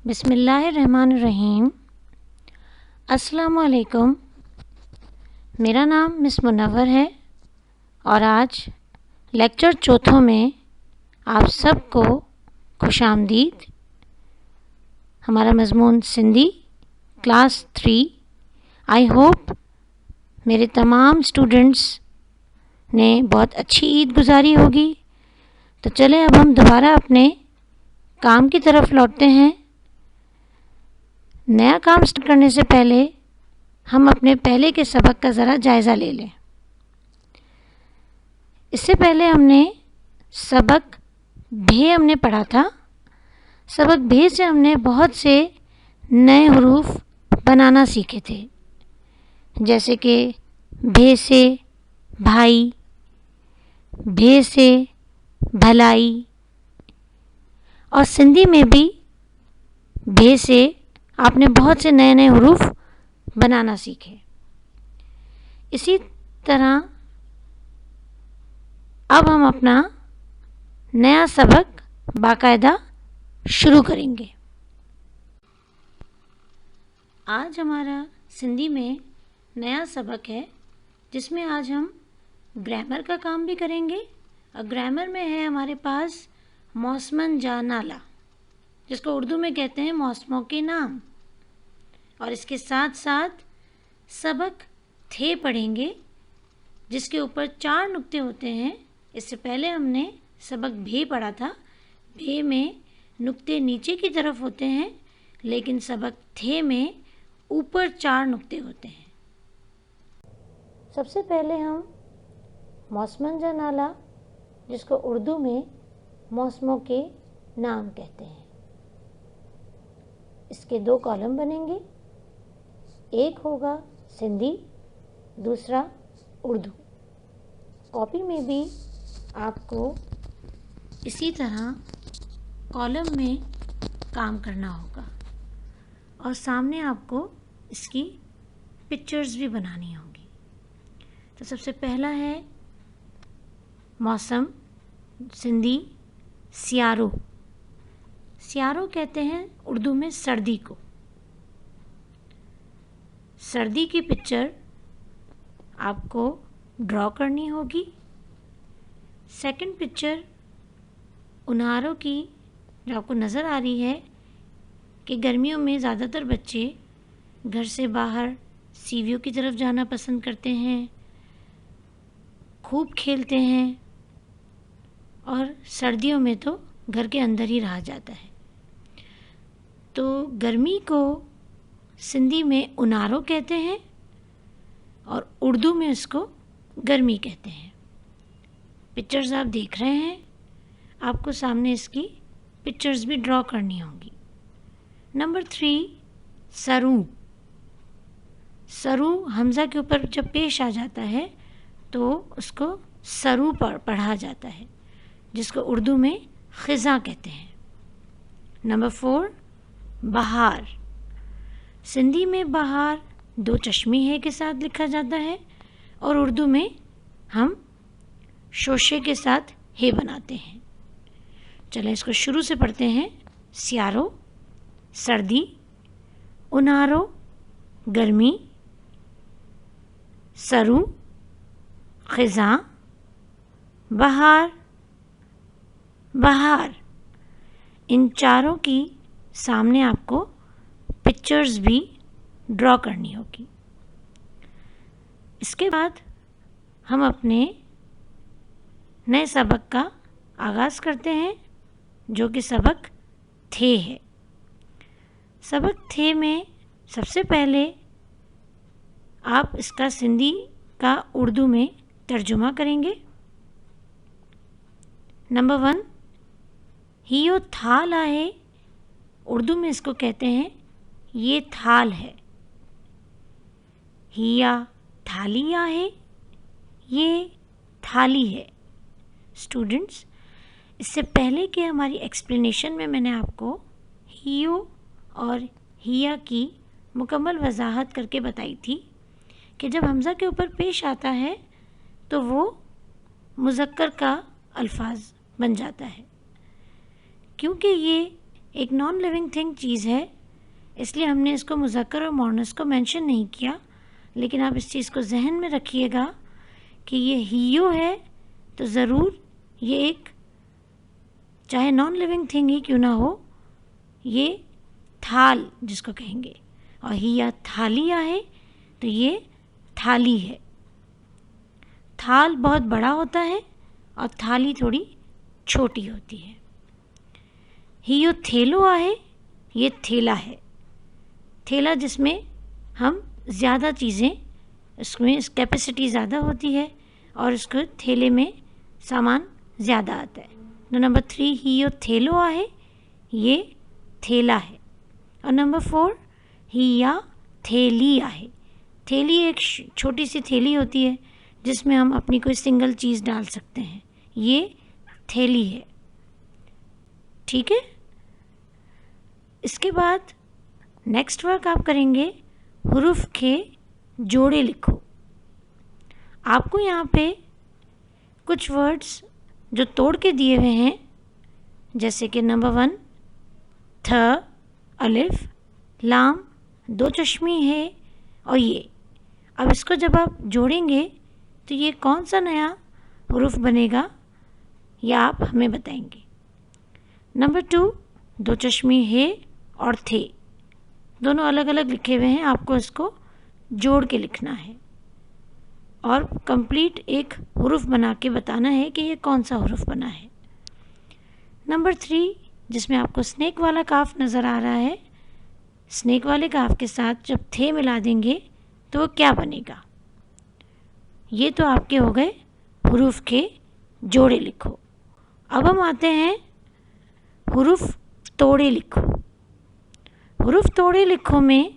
बिस्मिल्लाहिर्रहमानिर्रहीम। अस्सलामुअलैकुम। मेरा नाम मिस मुनव्वर है और आज लेक्चर चौथों में आप सबको खुशामदीद। हमारा मज़मून सिंधी क्लास 3। आई होप मेरे तमाम स्टूडेंट्स ने बहुत अच्छी ईद गुजारी होगी। तो चलें अब हम दोबारा अपने काम की तरफ लौटते हैं। नया काम स्टार्ट करने से पहले हम अपने पहले के सबक का ज़रा जायज़ा ले लें। इससे पहले हमने सबक भे पढ़ा था। सबक भे से हमने बहुत से नए हुरूफ बनाना सीखे थे, जैसे कि भे से भाई, भे से भलाई, और सिंधी में भी भे से आपने बहुत से नए नए हुरूफ बनाना सीखे। इसी तरह अब हम अपना नया सबक बाकायदा शुरू करेंगे। आज हमारा सिंधी में नया सबक है, जिसमें आज हम ग्रामर का काम भी करेंगे। और ग्रामर में है हमारे पास मौसमन जा नाला, जिसको उर्दू में कहते हैं मौसमों के नाम। और इसके साथ साथ सबक थे पढ़ेंगे, जिसके ऊपर 4 नुक्ते होते हैं। इससे पहले हमने सबक भे पढ़ा था। भे में नुक्ते नीचे की तरफ होते हैं, लेकिन सबक थे में ऊपर 4 नुक्ते होते हैं। सबसे पहले हम मौसमन जा नाला, जिसको उर्दू में मौसमों के नाम कहते हैं, इसके 2 कॉलम बनेंगे। एक होगा सिंधी, दूसरा उर्दू। कॉपी में भी आपको इसी तरह कॉलम में काम करना होगा और सामने आपको इसकी पिक्चर्स भी बनानी होगी। तो सबसे पहला है मौसम, सिंधी सियारो। सियारो कहते हैं उर्दू में सर्दी को। सर्दी की पिक्चर आपको ड्रॉ करनी होगी। सेकंड पिक्चर उन्हारों की, जो आपको नज़र आ रही है कि गर्मियों में ज़्यादातर बच्चे घर से बाहर सीवियों की तरफ जाना पसंद करते हैं, खूब खेलते हैं, और सर्दियों में तो घर के अंदर ही रहा जाता है। तो गर्मी को सिंधी में उनारो कहते हैं और उर्दू में इसको गर्मी कहते हैं। पिक्चर्स आप देख रहे हैं, आपको सामने इसकी पिक्चर्स भी ड्रॉ करनी होंगी। नंबर 3 सरू। सरू हमज़ा के ऊपर जब पेश आ जाता है तो उसको सरू पढ़ा जाता है, जिसको उर्दू में ख़िज़ा कहते हैं। नंबर 4 बहार। सिंधी में बहार 2 चश्मी है के साथ लिखा जाता है और उर्दू में हम शोशे के साथ हे बनाते हैं। चलें इसको शुरू से पढ़ते हैं। सियारो सर्दी, उनारो गर्मी, सरू ख़िज़ा, बहार बहार। इन चारों की सामने आपको पिक्चर्स भी ड्रॉ करनी होगी। इसके बाद हम अपने नए सबक का आगाज़ करते हैं, जो कि सबक थे है। सबक थे में सबसे पहले आप इसका सिंधी का उर्दू में तर्जुमा करेंगे। नंबर 1 हियो थाल आहे। उर्दू में इसको कहते हैं ये थाल है। हिया थाली आहे, ये थाली है। स्टूडेंट्स, इससे पहले कि हमारी एक्सप्लेनेशन में मैंने आपको हियो और हिया की मुकम्मल वजाहत करके बताई थी कि जब हमज़ा के ऊपर पेश आता है तो वो मुज़क्कर का अल्फाज बन जाता है। क्योंकि ये एक नॉन लिविंग थिंग चीज़ है, इसलिए हमने इसको मुज़क्कर और मुअन्नस को मेंशन नहीं किया, लेकिन आप इस चीज़ को जहन में रखिएगा कि ये हियो है तो ज़रूर ये एक, चाहे नॉन लिविंग थिंग ही क्यों ना हो, ये थाल जिसको कहेंगे, और हिया थालिया है तो ये थाली है। थाल बहुत बड़ा होता है और थाली थोड़ी छोटी होती है। हियो थेलो आहे, ये थेला है। थेला जिसमें हम ज़्यादा चीज़ें, इसमें कैपेसिटी ज़्यादा होती है और उसको थेले में सामान ज़्यादा आता है। तो नंबर 3 हियो थेलो आहे, ये थेला है। और नंबर 4 हिया थेली आहे। थैली एक छोटी सी थैली होती है जिसमें हम अपनी कोई सिंगल चीज़ डाल सकते हैं, ये थैली है। ठीक है। इसके बाद नेक्स्ट वर्क आप करेंगे हुरूफ के जोड़े लिखो। आपको यहाँ पे कुछ वर्ड्स जो तोड़ के दिए हुए हैं, जैसे कि नंबर 1 थ, अलिफ, लाम, 2 चश्मी है और ये। अब इसको जब आप जोड़ेंगे तो ये कौन सा नया हुरूफ बनेगा, या आप हमें बताएंगे। नंबर 2 2 चश्मे है और थे, दोनों अलग अलग लिखे हुए हैं, आपको इसको जोड़ के लिखना है और कंप्लीट एक हुरूफ बना के बताना है कि ये कौन सा हुरूफ बना है। नंबर 3 जिसमें आपको स्नेक वाला काफ नज़र आ रहा है, स्नेक वाले काफ के साथ जब थे मिला देंगे तो वो क्या बनेगा। ये तो आपके हो गए हुरूफ के जोड़े लिखो। अब हम आते हैं हुरूफ तोड़े लिखो। हुरूफ तोड़े लिखो में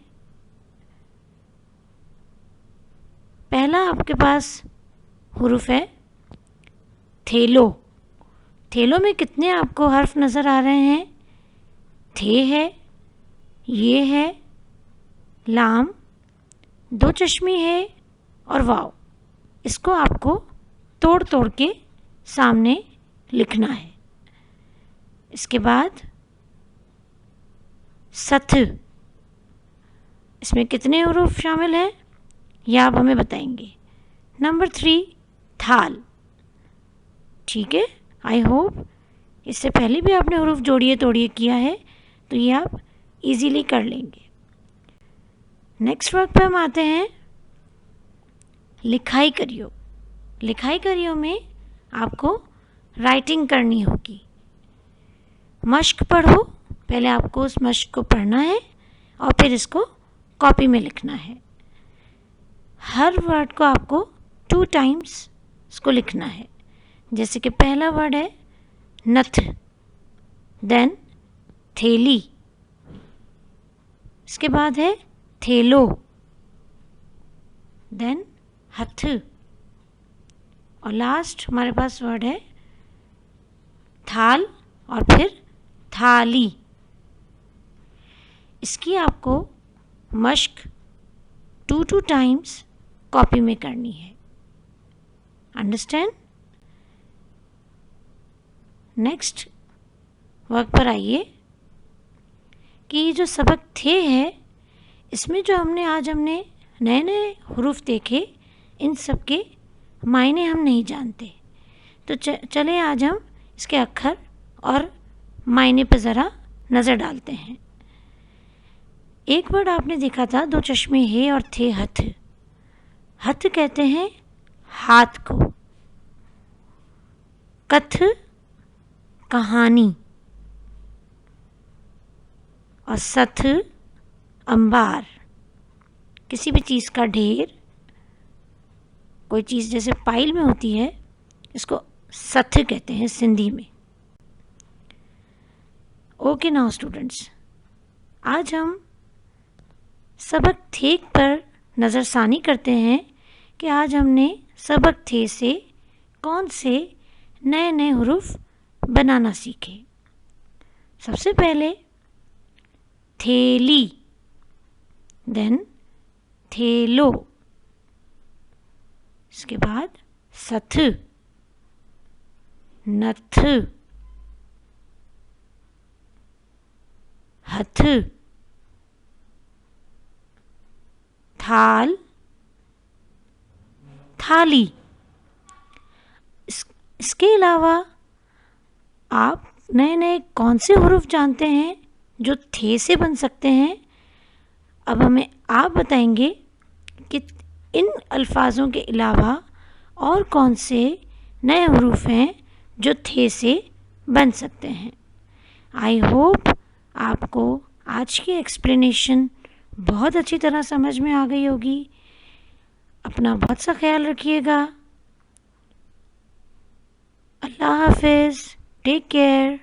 पहला आपके पास हुरूफ है थेलो। थेलो में कितने आपको हर्फ नज़र आ रहे हैं, थे है, ये है, लाम, 2 चश्मी है और वाव। इसको आपको तोड़ तोड़ के सामने लिखना है। इसके बाद सथ, इसमें कितने हुरूफ शामिल हैं ये आप हमें बताएंगे। नंबर 3 थाल। ठीक है, आई होप इससे पहले भी आपने हुरूफ जोड़िए तोड़िए किया है तो ये आप इजीली कर लेंगे। नेक्स्ट वर्क पे हम आते हैं लिखाई करियो। लिखाई करियो में आपको राइटिंग करनी होगी। मश्क पढ़ो, पहले आपको उस मश्क को पढ़ना है और फिर इसको कॉपी में लिखना है। हर वर्ड को आपको 2 टाइम्स इसको लिखना है। जैसे कि पहला वर्ड है नथ, देन थैली, इसके बाद है थेलो, देन हथ, और लास्ट हमारे पास वर्ड है थाल और फिर थाली। इसकी आपको मश्क 2 टाइम्स कॉपी में करनी है। अंडरस्टैंड। नेक्स्ट वर्क पर आइए कि ये जो सबक थे है, इसमें जो हमने नए नए हुरूफ देखे, इन सब के मायने हम नहीं जानते। तो चले आज हम इसके अक्षर और मायने पर ज़रा नज़र डालते हैं। एक वर्ड आपने देखा था 2 चश्मे है और थे हथ। हथ कहते हैं हाथ को। कथ कहानी, और सथ अंबार, किसी भी चीज़ का ढेर। कोई चीज़ जैसे पाइल में होती है, इसको सथ कहते हैं सिंधी में। ओके नाउ स्टूडेंट्स, आज हम सबक थे पर नज़रसानी करते हैं कि आज हमने सबक थे से कौन से नए नए हुरूफ बनाना सीखे। सबसे पहले थैली, देन थेलो, इसके बाद सथ, नथ, हथ, थाल, थाली। इसके अलावा आप नए नए कौन से हरूफ जानते हैं जो थे से बन सकते हैं? अब हमें आप बताएंगे कि इन अल्फाजों के अलावा और कौन से नए हरूफ हैं जो थे से बन सकते हैं। आई होप आपको आज की एक्सप्लेनेशन बहुत अच्छी तरह समझ में आ गई होगी। अपना बहुत सा ख्याल रखिएगा। अल्लाह हाफिज़, टेक केयर।